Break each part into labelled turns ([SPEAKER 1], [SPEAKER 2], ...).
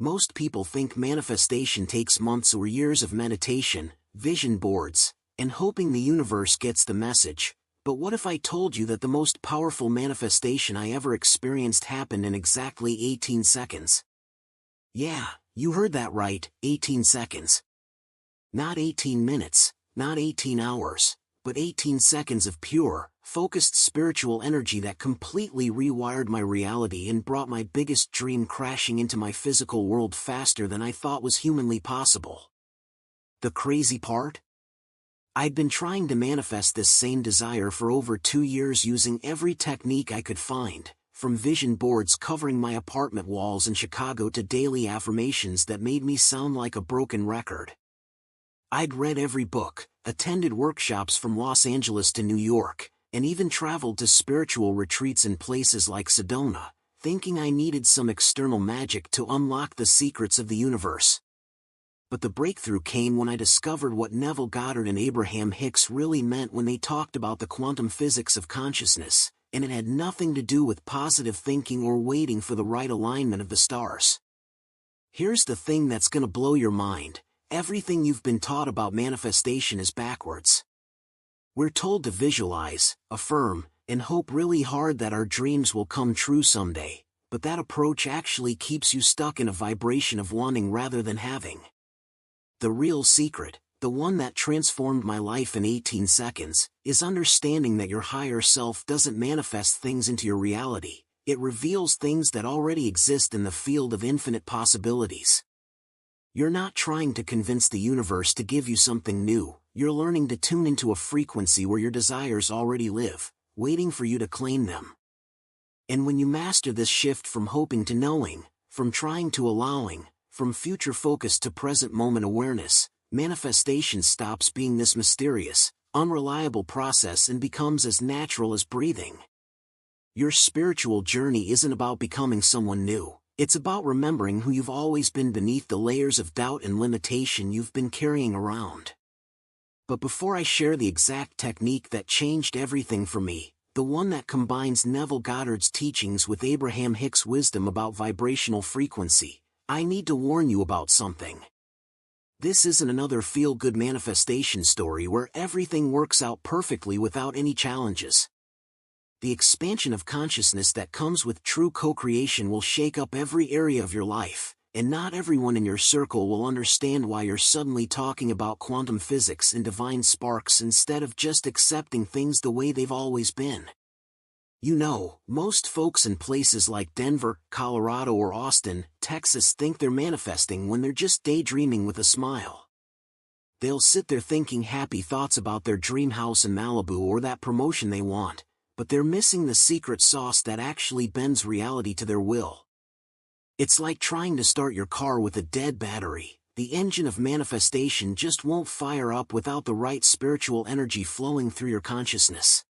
[SPEAKER 1] Most people think manifestation takes months or years of meditation, vision boards, and hoping the universe gets the message. But what if I told you that the most powerful manifestation I ever experienced happened in exactly 18 seconds? Yeah, you heard that right, 18 seconds. Not 18 minutes, not 18 hours, but 18 seconds of pure, focused spiritual energy that completely rewired my reality and brought my biggest dream crashing into my physical world faster than I thought was humanly possible. The crazy part? I'd been trying to manifest this same desire for over 2 years using every technique I could find, from vision boards covering my apartment walls in Chicago to daily affirmations that made me sound like a broken record. I'd read every book, attended workshops from Los Angeles to New York, and even traveled to spiritual retreats in places like Sedona, thinking I needed some external magic to unlock the secrets of the universe. But the breakthrough came when I discovered what Neville Goddard and Abraham Hicks really meant when they talked about the quantum physics of consciousness, and it had nothing to do with positive thinking or waiting for the right alignment of the stars. Here's the thing that's gonna blow your mind. Everything you've been taught about manifestation is backwards. We're told to visualize, affirm, and hope really hard that our dreams will come true someday, but that approach actually keeps you stuck in a vibration of wanting rather than having. The real secret, the one that transformed my life in 18 seconds, is understanding that your higher self doesn't manifest things into your reality, it reveals things that already exist in the field of infinite possibilities. You're not trying to convince the universe to give you something new, you're learning to tune into a frequency where your desires already live, waiting for you to claim them. And when you master this shift from hoping to knowing, from trying to allowing, from future focus to present moment awareness, manifestation stops being this mysterious, unreliable process and becomes as natural as breathing. Your spiritual journey isn't about becoming someone new. It's about remembering who you've always been beneath the layers of doubt and limitation you've been carrying around. But before I share the exact technique that changed everything for me, the one that combines Neville Goddard's teachings with Abraham Hicks' wisdom about vibrational frequency, I need to warn you about something. This isn't another feel-good manifestation story where everything works out perfectly without any challenges. The expansion of consciousness that comes with true co-creation will shake up every area of your life, and not everyone in your circle will understand why you're suddenly talking about quantum physics and divine sparks instead of just accepting things the way they've always been. You know, most folks in places like Denver, Colorado or Austin, Texas think they're manifesting when they're just daydreaming with a smile. They'll sit there thinking happy thoughts about their dream house in Malibu or that promotion they want, but they're missing the secret sauce that actually bends reality to their will. It's like trying to start your car with a dead battery. The engine of manifestation just won't fire up without the right spiritual energy flowing through your consciousness.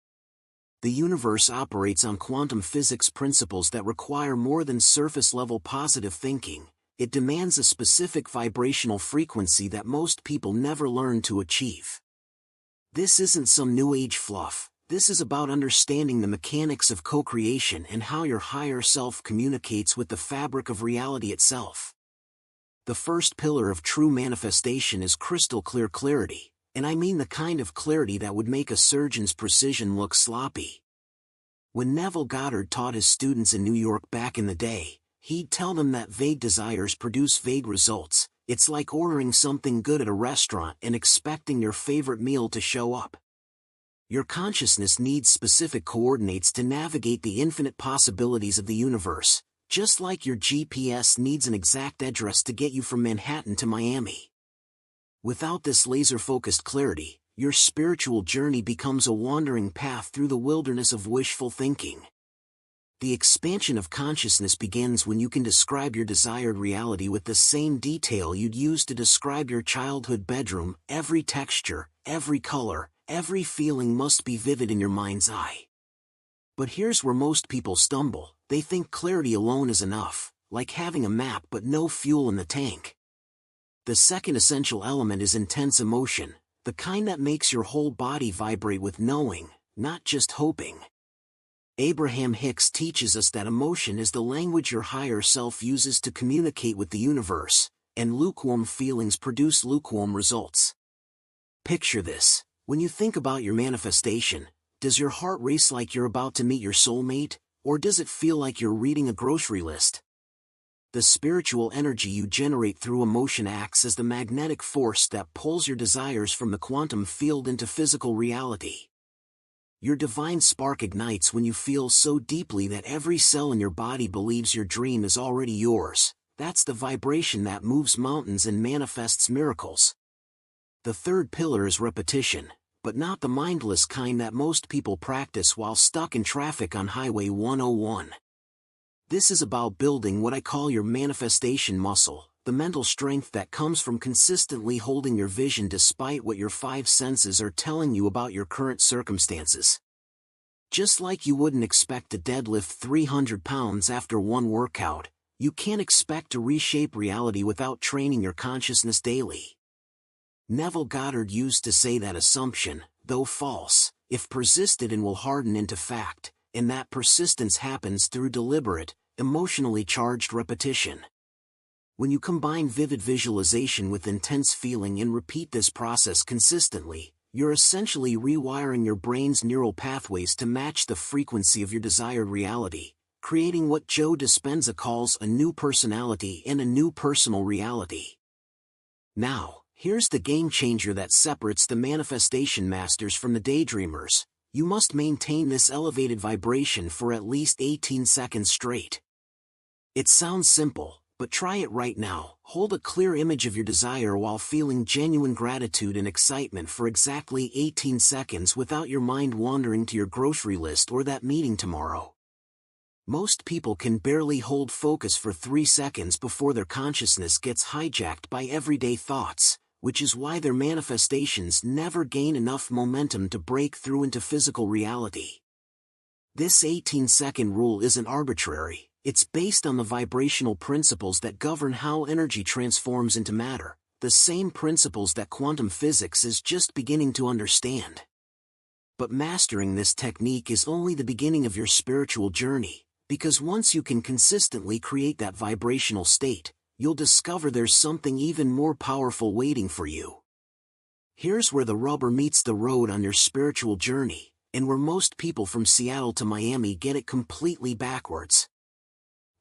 [SPEAKER 1] The universe operates on quantum physics principles that require more than surface-level positive thinking. It demands a specific vibrational frequency that most people never learn to achieve. This isn't some new age fluff. This is about understanding the mechanics of co-creation and how your higher self communicates with the fabric of reality itself. The first pillar of true manifestation is crystal clear clarity, and I mean the kind of clarity that would make a surgeon's precision look sloppy. When Neville Goddard taught his students in New York back in the day, he'd tell them that vague desires produce vague results. It's like ordering something good at a restaurant and expecting your favorite meal to show up. Your consciousness needs specific coordinates to navigate the infinite possibilities of the universe, just like your GPS needs an exact address to get you from Manhattan to Miami. Without this laser-focused clarity, your spiritual journey becomes a wandering path through the wilderness of wishful thinking. The expansion of consciousness begins when you can describe your desired reality with the same detail you'd use to describe your childhood bedroom. Every texture, every color, every feeling must be vivid in your mind's eye. But here's where most people stumble. They think clarity alone is enough, like having a map but no fuel in the tank. The second essential element is intense emotion, the kind that makes your whole body vibrate with knowing, not just hoping. Abraham Hicks teaches us that emotion is the language your higher self uses to communicate with the universe, and lukewarm feelings produce lukewarm results. Picture this. When you think about your manifestation, does your heart race like you're about to meet your soulmate, or does it feel like you're reading a grocery list? The spiritual energy you generate through emotion acts as the magnetic force that pulls your desires from the quantum field into physical reality. Your divine spark ignites when you feel so deeply that every cell in your body believes your dream is already yours. That's the vibration that moves mountains and manifests miracles. The third pillar is repetition, but not the mindless kind that most people practice while stuck in traffic on Highway 101. This is about building what I call your manifestation muscle, the mental strength that comes from consistently holding your vision despite what your five senses are telling you about your current circumstances. Just like you wouldn't expect to deadlift 300 pounds after one workout, you can't expect to reshape reality without training your consciousness daily. Neville Goddard used to say that assumption, though false, if persisted in will harden into fact, and that persistence happens through deliberate, emotionally charged repetition. When you combine vivid visualization with intense feeling and repeat this process consistently, you're essentially rewiring your brain's neural pathways to match the frequency of your desired reality, creating what Joe Dispenza calls a new personality and a new personal reality. Now, here's the game changer that separates the manifestation masters from the daydreamers. You must maintain this elevated vibration for at least 18 seconds straight. It sounds simple, but try it right now. Hold a clear image of your desire while feeling genuine gratitude and excitement for exactly 18 seconds without your mind wandering to your grocery list or that meeting tomorrow. Most people can barely hold focus for 3 seconds before their consciousness gets hijacked by everyday thoughts, which is why their manifestations never gain enough momentum to break through into physical reality. This 18-second rule isn't arbitrary. It's based on the vibrational principles that govern how energy transforms into matter, the same principles that quantum physics is just beginning to understand. But mastering this technique is only the beginning of your spiritual journey, because once you can consistently create that vibrational state, you'll discover there's something even more powerful waiting for you. Here's where the rubber meets the road on your spiritual journey, and where most people from Seattle to Miami get it completely backwards.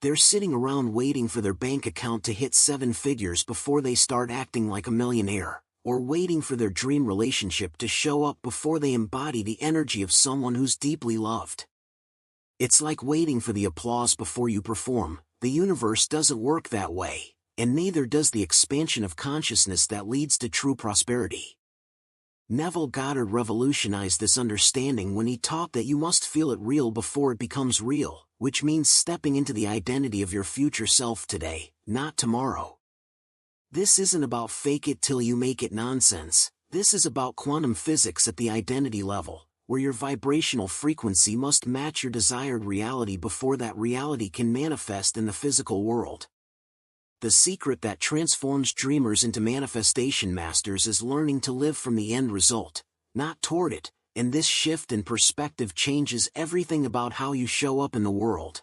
[SPEAKER 1] They're sitting around waiting for their bank account to hit 7 figures before they start acting like a millionaire, or waiting for their dream relationship to show up before they embody the energy of someone who's deeply loved. It's like waiting for the applause before you perform. The universe doesn't work that way, and neither does the expansion of consciousness that leads to true prosperity. Neville Goddard revolutionized this understanding when he taught that you must feel it real before it becomes real, which means stepping into the identity of your future self today, not tomorrow. This isn't about fake it till you make it nonsense. This is about quantum physics at the identity level, where your vibrational frequency must match your desired reality before that reality can manifest in the physical world. The secret that transforms dreamers into manifestation masters is learning to live from the end result, not toward it, and this shift in perspective changes everything about how you show up in the world.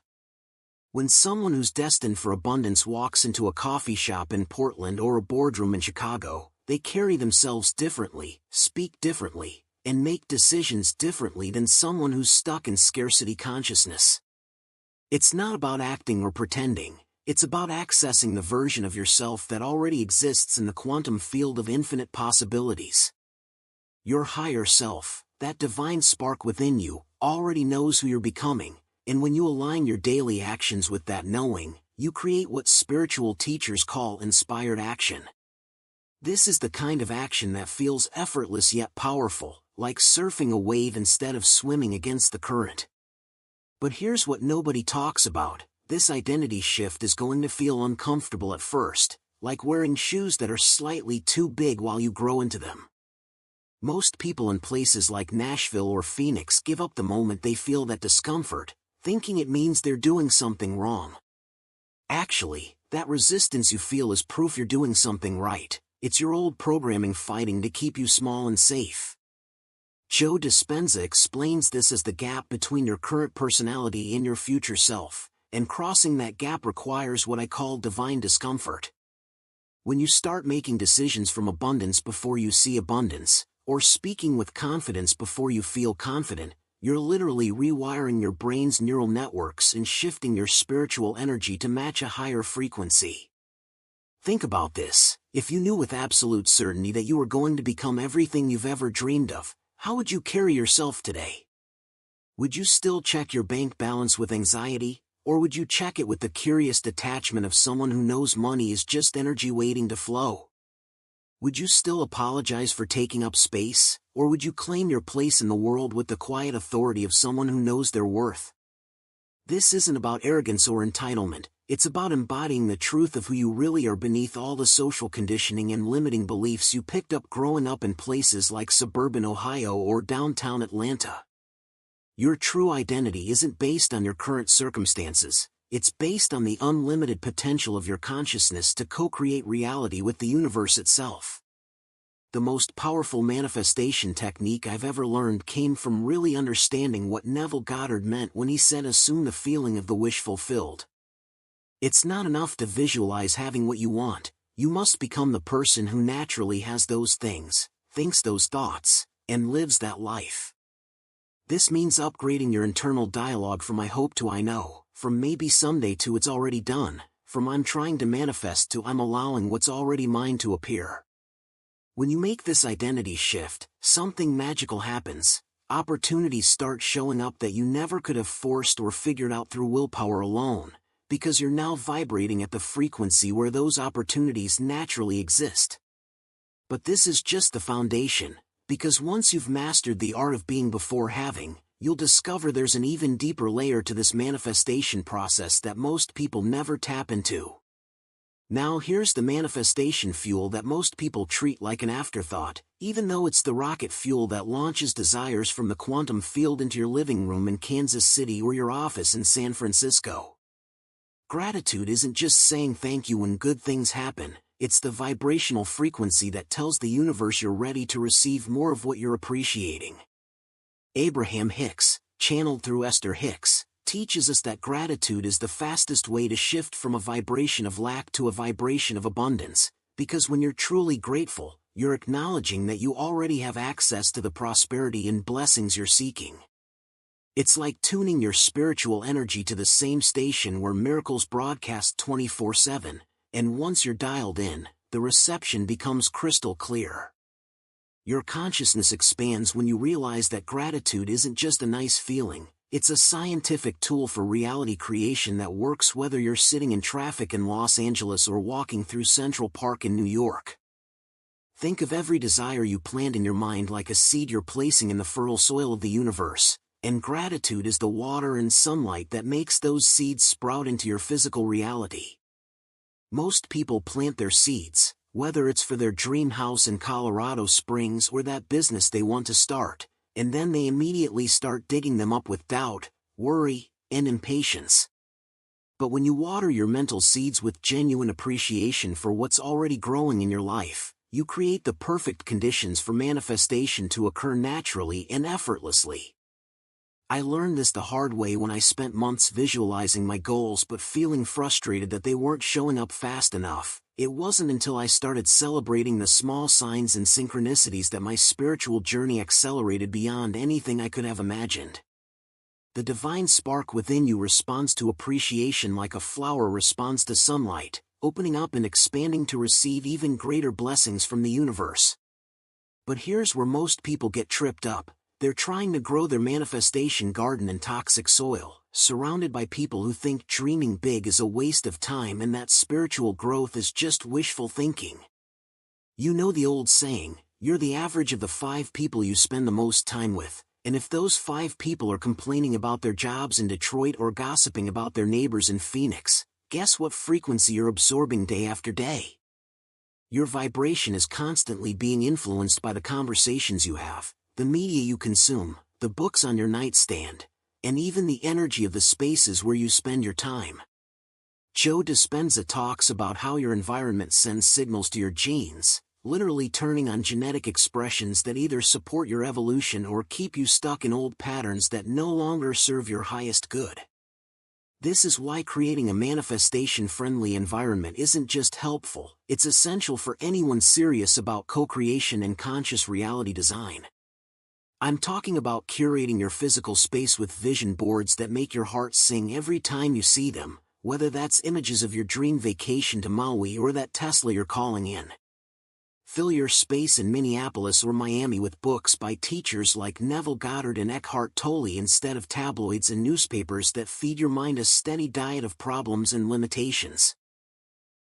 [SPEAKER 1] When someone who's destined for abundance walks into a coffee shop in Portland or a boardroom in Chicago, they carry themselves differently, speak differently, and make decisions differently than someone who's stuck in scarcity consciousness. It's not about acting or pretending. It's about accessing the version of yourself that already exists in the quantum field of infinite possibilities. Your higher self, that divine spark within you, already knows who you're becoming, and when you align your daily actions with that knowing, you create what spiritual teachers call inspired action. This is the kind of action that feels effortless yet powerful, like surfing a wave instead of swimming against the current. But here's what nobody talks about. This identity shift is going to feel uncomfortable at first, like wearing shoes that are slightly too big while you grow into them. Most people in places like Nashville or Phoenix give up the moment they feel that discomfort, thinking it means they're doing something wrong. Actually, that resistance you feel is proof you're doing something right. It's your old programming fighting to keep you small and safe. Joe Dispenza explains this as the gap between your current personality and your future self, and crossing that gap requires what I call divine discomfort. When you start making decisions from abundance before you see abundance, or speaking with confidence before you feel confident, you're literally rewiring your brain's neural networks and shifting your spiritual energy to match a higher frequency. Think about this. If you knew with absolute certainty that you were going to become everything you've ever dreamed of, how would you carry yourself today? Would you still check your bank balance with anxiety, or would you check it with the curious detachment of someone who knows money is just energy waiting to flow? Would you still apologize for taking up space, or would you claim your place in the world with the quiet authority of someone who knows their worth? This isn't about arrogance or entitlement, it's about embodying the truth of who you really are beneath all the social conditioning and limiting beliefs you picked up growing up in places like suburban Ohio or downtown Atlanta. Your true identity isn't based on your current circumstances, it's based on the unlimited potential of your consciousness to co-create reality with the universe itself. The most powerful manifestation technique I've ever learned came from really understanding what Neville Goddard meant when he said assume the feeling of the wish fulfilled. It's not enough to visualize having what you want, you must become the person who naturally has those things, thinks those thoughts, and lives that life. This means upgrading your internal dialogue from I hope to I know, from maybe someday to it's already done, from I'm trying to manifest to I'm allowing what's already mine to appear. When you make this identity shift, something magical happens. Opportunities start showing up that you never could have forced or figured out through willpower alone, because you're now vibrating at the frequency where those opportunities naturally exist. But this is just the foundation, because once you've mastered the art of being before having, you'll discover there's an even deeper layer to this manifestation process that most people never tap into. Now here's the manifestation fuel that most people treat like an afterthought, even though it's the rocket fuel that launches desires from the quantum field into your living room in Kansas City or your office in San Francisco. Gratitude isn't just saying thank you when good things happen, it's the vibrational frequency that tells the universe you're ready to receive more of what you're appreciating. Abraham Hicks, channeled through Esther Hicks, teaches us that gratitude is the fastest way to shift from a vibration of lack to a vibration of abundance, because when you're truly grateful, you're acknowledging that you already have access to the prosperity and blessings you're seeking. It's like tuning your spiritual energy to the same station where miracles broadcast 24/7, and once you're dialed in, the reception becomes crystal clear. Your consciousness expands when you realize that gratitude isn't just a nice feeling, it's a scientific tool for reality creation that works whether you're sitting in traffic in Los Angeles or walking through Central Park in New York. Think of every desire you plant in your mind like a seed you're placing in the fertile soil of the universe, and gratitude is the water and sunlight that makes those seeds sprout into your physical reality. Most people plant their seeds, whether it's for their dream house in Colorado Springs or that business they want to start, and then they immediately start digging them up with doubt, worry, and impatience. But when you water your mental seeds with genuine appreciation for what's already growing in your life, you create the perfect conditions for manifestation to occur naturally and effortlessly. I learned this the hard way when I spent months visualizing my goals but feeling frustrated that they weren't showing up fast enough. It wasn't until I started celebrating the small signs and synchronicities that my spiritual journey accelerated beyond anything I could have imagined. The divine spark within you responds to appreciation like a flower responds to sunlight, opening up and expanding to receive even greater blessings from the universe. But here's where most people get tripped up. They're trying to grow their manifestation garden in toxic soil, surrounded by people who think dreaming big is a waste of time and that spiritual growth is just wishful thinking. You know the old saying, you're the average of the 5 people you spend the most time with, and if those 5 people are complaining about their jobs in Detroit or gossiping about their neighbors in Phoenix, guess what frequency you're absorbing day after day? Your vibration is constantly being influenced by the conversations you have, the media you consume, the books on your nightstand, and even the energy of the spaces where you spend your time. Joe Dispenza talks about how your environment sends signals to your genes, literally turning on genetic expressions that either support your evolution or keep you stuck in old patterns that no longer serve your highest good. This is why creating a manifestation-friendly environment isn't just helpful, it's essential for anyone serious about co-creation and conscious reality design. I'm talking about curating your physical space with vision boards that make your heart sing every time you see them, whether that's images of your dream vacation to Maui or that Tesla you're calling in. Fill your space in Minneapolis or Miami with books by teachers like Neville Goddard and Eckhart Tolle instead of tabloids and newspapers that feed your mind a steady diet of problems and limitations.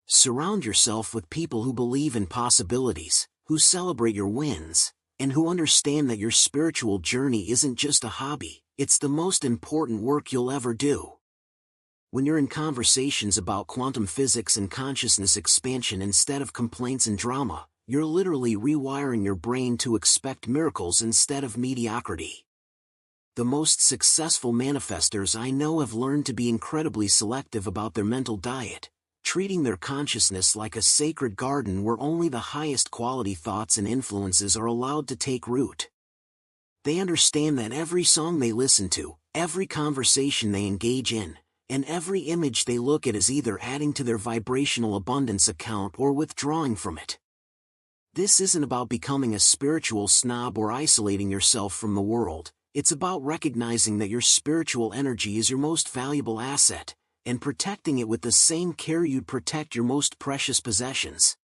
[SPEAKER 1] Surround yourself with people who believe in possibilities, who celebrate your wins, and who understand that your spiritual journey isn't just a hobby, it's the most important work you'll ever do. When you're in conversations about quantum physics and consciousness expansion instead of complaints and drama, you're literally rewiring your brain to expect miracles instead of mediocrity. The most successful manifestors I know have learned to be incredibly selective about their mental diet, treating their consciousness like a sacred garden where only the highest quality thoughts and influences are allowed to take root. They understand that every song they listen to, every conversation they engage in, and every image they look at is either adding to their vibrational abundance account or withdrawing from it. This isn't about becoming a spiritual snob or isolating yourself from the world, it's about recognizing that your spiritual energy is your most valuable asset, and protecting it with the same care you'd protect your most precious possessions.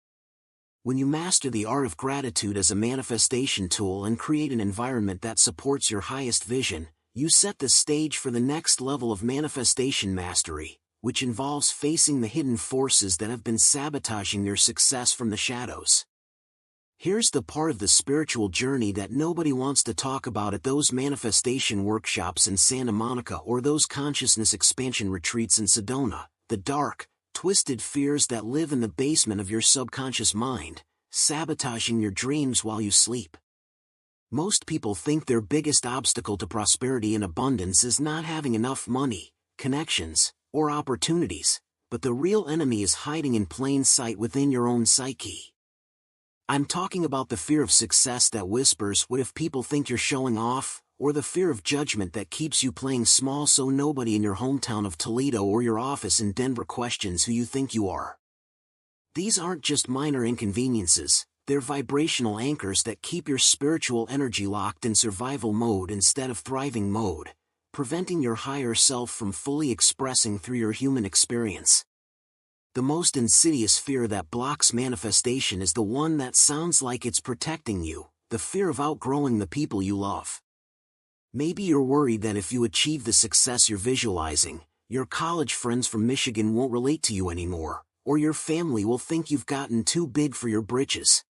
[SPEAKER 1] When you master the art of gratitude as a manifestation tool and create an environment that supports your highest vision, you set the stage for the next level of manifestation mastery, which involves facing the hidden forces that have been sabotaging your success from the shadows. Here's the part of the spiritual journey that nobody wants to talk about at those manifestation workshops in Santa Monica or those consciousness expansion retreats in Sedona, the dark, twisted fears that live in the basement of your subconscious mind, sabotaging your dreams while you sleep. Most people think their biggest obstacle to prosperity and abundance is not having enough money, connections, or opportunities, but the real enemy is hiding in plain sight within your own psyche. I'm talking about the fear of success that whispers, "What if people think you're showing off?" or the fear of judgment that keeps you playing small so nobody in your hometown of Toledo or your office in Denver questions who you think you are. These aren't just minor inconveniences, they're vibrational anchors that keep your spiritual energy locked in survival mode instead of thriving mode, preventing your higher self from fully expressing through your human experience. The most insidious fear that blocks manifestation is the one that sounds like it's protecting you, the fear of outgrowing the people you love. Maybe you're worried that if you achieve the success you're visualizing, your college friends from Michigan won't relate to you anymore, or your family will think you've gotten too big for your britches.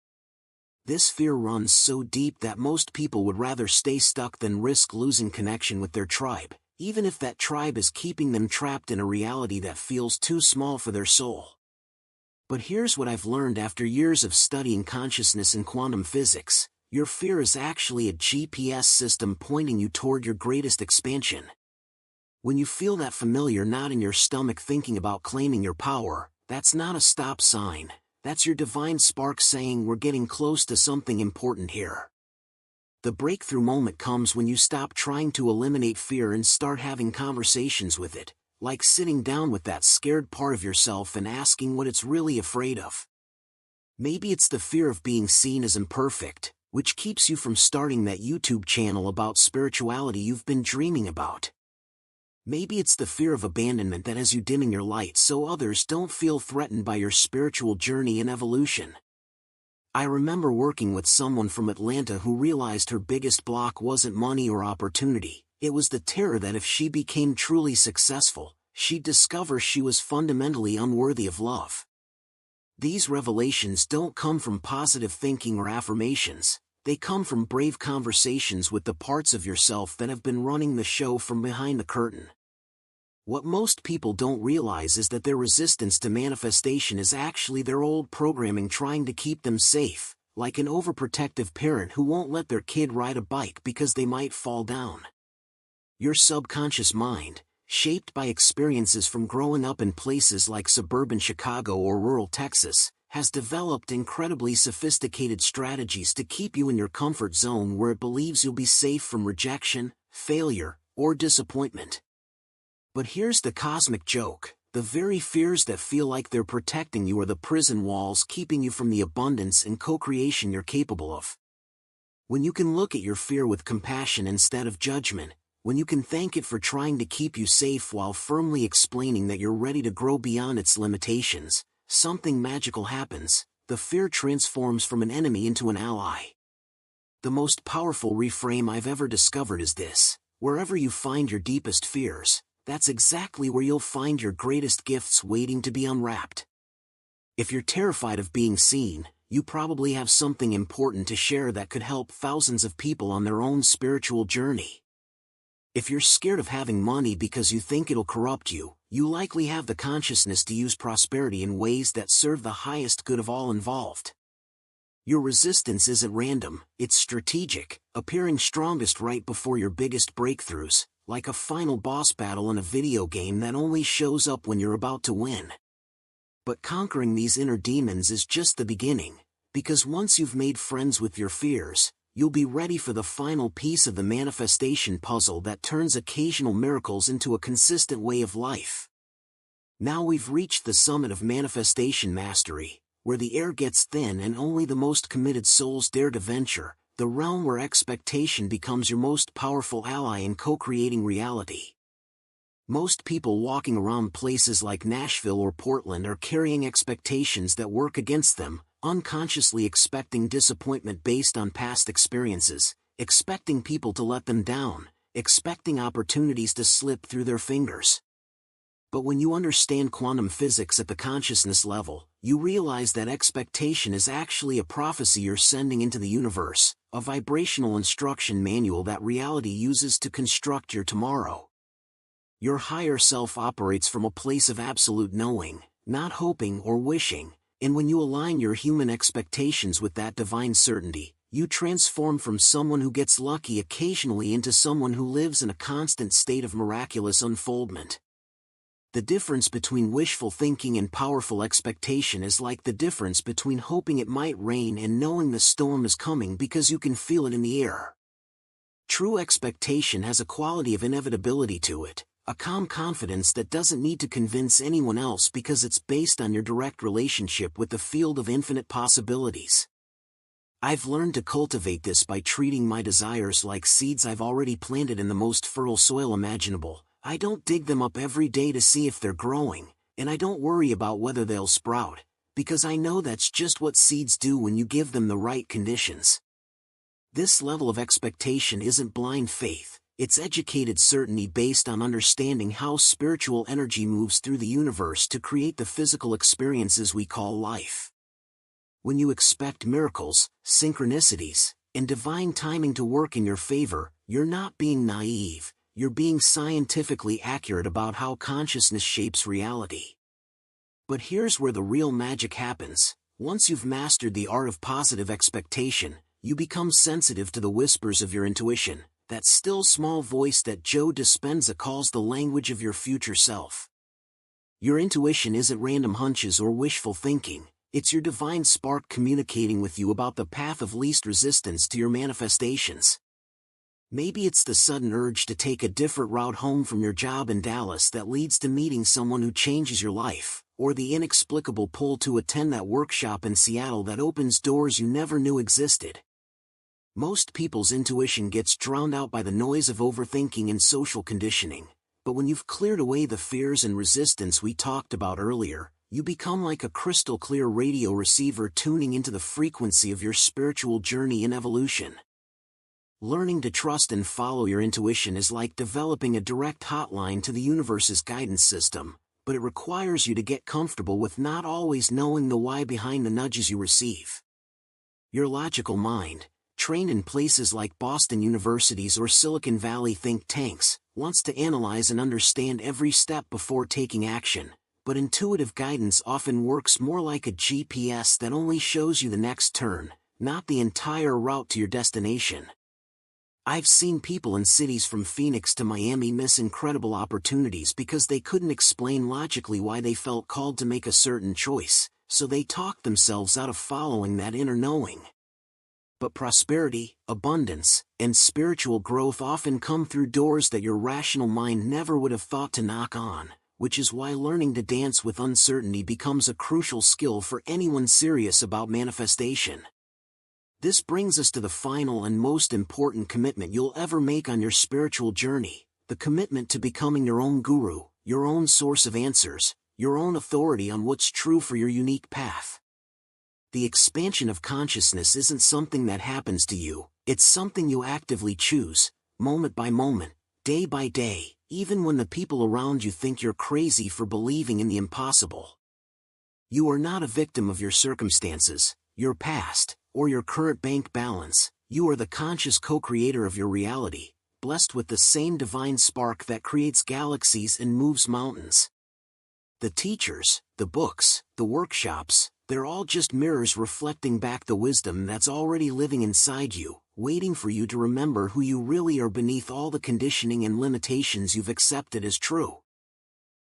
[SPEAKER 1] This fear runs so deep that most people would rather stay stuck than risk losing connection with their tribe, even if that tribe is keeping them trapped in a reality that feels too small for their soul. But here's what I've learned after years of studying consciousness and quantum physics: your fear is actually a GPS system pointing you toward your greatest expansion. When you feel that familiar knot in your stomach thinking about claiming your power, that's not a stop sign, that's your divine spark saying we're getting close to something important here. The breakthrough moment comes when you stop trying to eliminate fear and start having conversations with it, like sitting down with that scared part of yourself and asking what it's really afraid of. Maybe it's the fear of being seen as imperfect, which keeps you from starting that YouTube channel about spirituality you've been dreaming about. Maybe it's the fear of abandonment that has you dimming your light so others don't feel threatened by your spiritual journey and evolution. I remember working with someone from Atlanta who realized her biggest block wasn't money or opportunity, it was the terror that if she became truly successful, she'd discover she was fundamentally unworthy of love. These revelations don't come from positive thinking or affirmations, they come from brave conversations with the parts of yourself that have been running the show from behind the curtain. What most people don't realize is that their resistance to manifestation is actually their old programming trying to keep them safe, like an overprotective parent who won't let their kid ride a bike because they might fall down. Your subconscious mind, shaped by experiences from growing up in places like suburban Chicago or rural Texas, has developed incredibly sophisticated strategies to keep you in your comfort zone where it believes you'll be safe from rejection, failure, or disappointment. But here's the cosmic joke: the very fears that feel like they're protecting you are the prison walls keeping you from the abundance and co-creation you're capable of. When you can look at your fear with compassion instead of judgment, when you can thank it for trying to keep you safe while firmly explaining that you're ready to grow beyond its limitations, something magical happens. The fear transforms from an enemy into an ally. The most powerful reframe I've ever discovered is this: wherever you find your deepest fears, that's exactly where you'll find your greatest gifts waiting to be unwrapped. If you're terrified of being seen, you probably have something important to share that could help thousands of people on their own spiritual journey. If you're scared of having money because you think it'll corrupt you, you likely have the consciousness to use prosperity in ways that serve the highest good of all involved. Your resistance isn't random, it's strategic, appearing strongest right before your biggest breakthroughs, like a final boss battle in a video game that only shows up when you're about to win. But conquering these inner demons is just the beginning, because once you've made friends with your fears, you'll be ready for the final piece of the manifestation puzzle that turns occasional miracles into a consistent way of life. Now we've reached the summit of manifestation mastery, where the air gets thin and only the most committed souls dare to venture, the realm where expectation becomes your most powerful ally in co-creating reality. Most people walking around places like Nashville or Portland are carrying expectations that work against them, unconsciously expecting disappointment based on past experiences, expecting people to let them down, expecting opportunities to slip through their fingers. But when you understand quantum physics at the consciousness level, you realize that expectation is actually a prophecy you're sending into the universe, a vibrational instruction manual that reality uses to construct your tomorrow. Your higher self operates from a place of absolute knowing, not hoping or wishing, and when you align your human expectations with that divine certainty, you transform from someone who gets lucky occasionally into someone who lives in a constant state of miraculous unfoldment. The difference between wishful thinking and powerful expectation is like the difference between hoping it might rain and knowing the storm is coming because you can feel it in the air. True expectation has a quality of inevitability to it, a calm confidence that doesn't need to convince anyone else because it's based on your direct relationship with the field of infinite possibilities. I've learned to cultivate this by treating my desires like seeds I've already planted in the most fertile soil imaginable. I don't dig them up every day to see if they're growing, and I don't worry about whether they'll sprout, because I know that's just what seeds do when you give them the right conditions. This level of expectation isn't blind faith. It's educated certainty based on understanding how spiritual energy moves through the universe to create the physical experiences we call life. When you expect miracles, synchronicities, and divine timing to work in your favor, you're not being naive, you're being scientifically accurate about how consciousness shapes reality. But here's where the real magic happens. Once you've mastered the art of positive expectation, you become sensitive to the whispers of your intuition, that still small voice that Joe Dispenza calls the language of your future self. Your intuition isn't random hunches or wishful thinking, it's your divine spark communicating with you about the path of least resistance to your manifestations. Maybe it's the sudden urge to take a different route home from your job in Dallas that leads to meeting someone who changes your life, or the inexplicable pull to attend that workshop in Seattle that opens doors you never knew existed. Most people's intuition gets drowned out by the noise of overthinking and social conditioning, but when you've cleared away the fears and resistance we talked about earlier, you become like a crystal-clear radio receiver tuning into the frequency of your spiritual journey in evolution. Learning to trust and follow your intuition is like developing a direct hotline to the universe's guidance system, but it requires you to get comfortable with not always knowing the why behind the nudges you receive. Your logical mind, trained in places like Boston University's or Silicon Valley think tanks, wants to analyze and understand every step before taking action, but intuitive guidance often works more like a GPS that only shows you the next turn, not the entire route to your destination. I've seen people in cities from Phoenix to Miami miss incredible opportunities because they couldn't explain logically why they felt called to make a certain choice, so they talk themselves out of following that inner knowing. But prosperity, abundance, and spiritual growth often come through doors that your rational mind never would have thought to knock on, which is why learning to dance with uncertainty becomes a crucial skill for anyone serious about manifestation. This brings us to the final and most important commitment you'll ever make on your spiritual journey, the commitment to becoming your own guru, your own source of answers, your own authority on what's true for your unique path. The expansion of consciousness isn't something that happens to you, it's something you actively choose, moment by moment, day by day, even when the people around you think you're crazy for believing in the impossible. You are not a victim of your circumstances, your past, or your current bank balance. You are the conscious co-creator of your reality, blessed with the same divine spark that creates galaxies and moves mountains. The teachers, the books, the workshops, they're all just mirrors reflecting back the wisdom that's already living inside you, waiting for you to remember who you really are beneath all the conditioning and limitations you've accepted as true.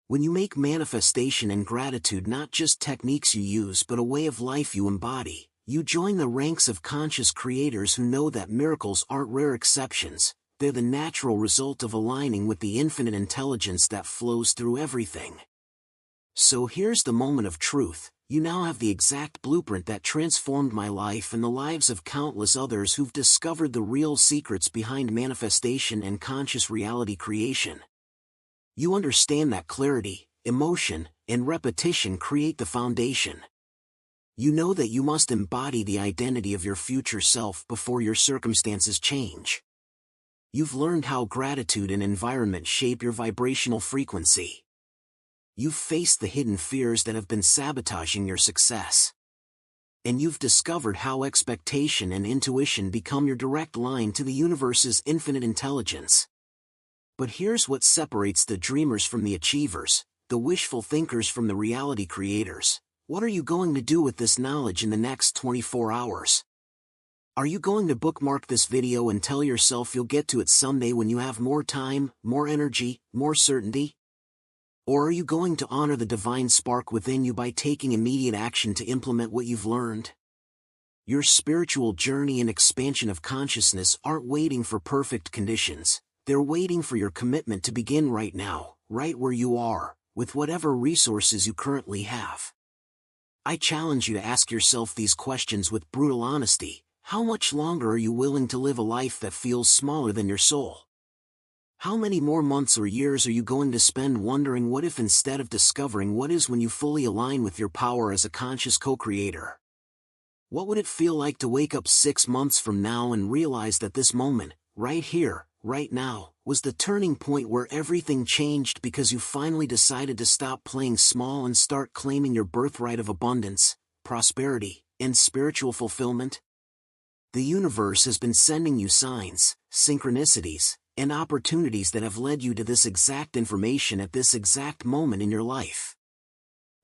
[SPEAKER 1] When you make manifestation and gratitude not just techniques you use but a way of life you embody, you join the ranks of conscious creators who know that miracles aren't rare exceptions, they're the natural result of aligning with the infinite intelligence that flows through everything. So here's the moment of truth. You now have the exact blueprint that transformed my life and the lives of countless others who've discovered the real secrets behind manifestation and conscious reality creation. You understand that clarity, emotion, and repetition create the foundation. You know that you must embody the identity of your future self before your circumstances change. You've learned how gratitude and environment shape your vibrational frequency. You've faced the hidden fears that have been sabotaging your success. And you've discovered how expectation and intuition become your direct line to the universe's infinite intelligence. But here's what separates the dreamers from the achievers, the wishful thinkers from the reality creators. What are you going to do with this knowledge in the next 24 hours? Are you going to bookmark this video and tell yourself you'll get to it someday when you have more time, more energy, more certainty? Or are you going to honor the divine spark within you by taking immediate action to implement what you've learned? Your spiritual journey and expansion of consciousness aren't waiting for perfect conditions, they're waiting for your commitment to begin right now, right where you are, with whatever resources you currently have. I challenge you to ask yourself these questions with brutal honesty. How much longer are you willing to live a life that feels smaller than your soul? How many more months or years are you going to spend wondering what if instead of discovering what is when you fully align with your power as a conscious co-creator? What would it feel like to wake up 6 months from now and realize that this moment, right here, right now, was the turning point where everything changed because you finally decided to stop playing small and start claiming your birthright of abundance, prosperity, and spiritual fulfillment? The universe has been sending you signs, synchronicities, and opportunities that have led you to this exact information at this exact moment in your life.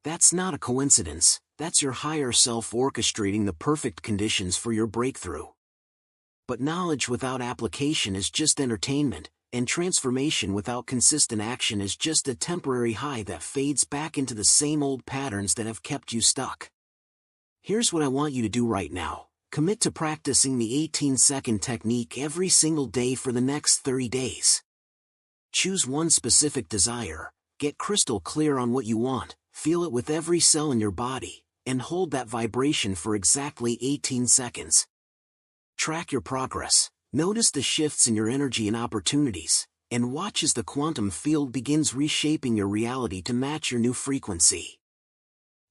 [SPEAKER 1] That's not a coincidence, that's your higher self orchestrating the perfect conditions for your breakthrough. But knowledge without application is just entertainment, and transformation without consistent action is just a temporary high that fades back into the same old patterns that have kept you stuck. Here's what I want you to do right now. Commit to practicing the 18-second technique every single day for the next 30 days. Choose one specific desire, get crystal clear on what you want, feel it with every cell in your body, and hold that vibration for exactly 18 seconds. Track your progress, notice the shifts in your energy and opportunities, and watch as the quantum field begins reshaping your reality to match your new frequency.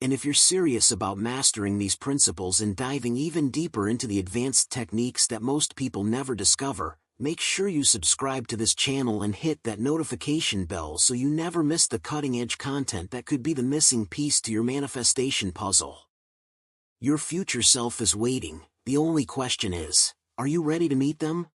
[SPEAKER 1] And if you're serious about mastering these principles and diving even deeper into the advanced techniques that most people never discover, make sure you subscribe to this channel and hit that notification bell so you never miss the cutting-edge content that could be the missing piece to your manifestation puzzle. Your future self is waiting. The only question is, are you ready to meet them?